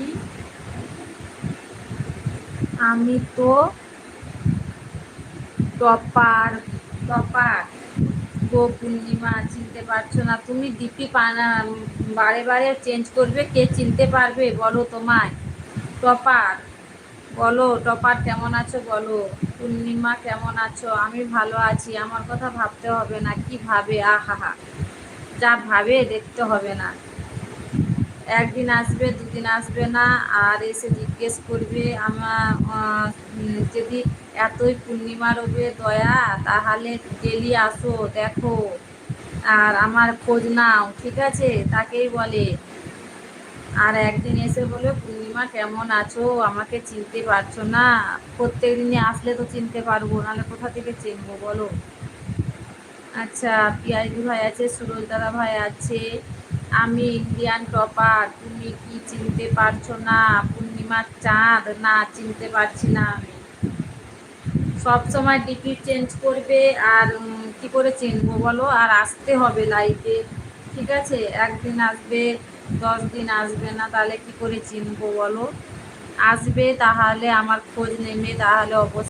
কি আমি তো টপার টপার গো পূর্ণিমা, চিনতে পারছো না তুমি? ডিপি পানা বারে বারে চেঞ্জ করবে, কে চিনতে পারবে বলো তোমায়? টপার, বলো টপার কেমন আছো বলো। পূর্ণিমা কেমন আছো? আমি ভালো আছি, আমার কথা ভাবতে হবে না। কি ভাবে? আহা, যা ভাবে দেখতে হবে না। একদিন আসবে, দুদিন আসবে না, আর এসে জিজ্ঞেস করবে আমার যদি এতই পূর্ণিমার ওপরে দয়া, তাহলে ডেলি আসো দেখো আর আমার খোঁজ নাও, ঠিক আছে? তাকেই বলে। আর একদিন এসে বলে পূর্ণিমা কেমন আছো, আমাকে চিনতে পারছো না? প্রত্যেক দিনই আসলে তো চিনতে পারবো, নাহলে কোথা থেকে চিনবো বলো? আচ্ছা, পিয়াইদি ভাই আছে, সুরজ দাদা ভাই আছে। আমি ইন্ডিয়ান টপার, তুমি কি চিনতে পারছো না? পূর্ণিমার চাঁদ, না চিনতে পারছি না আমি। সব সময় ডিপি চেঞ্জ করবে, আর কি করে চিনবো বলো? আর আসতে হবে লাইফে, ঠিক আছে? একদিন আসবে, 10 দিন আসবে না, তাহলে কি করে চিনবো বলো? আসবে, তাহলে আমার খোঁজ নেবে, তাহলে অবশ্যই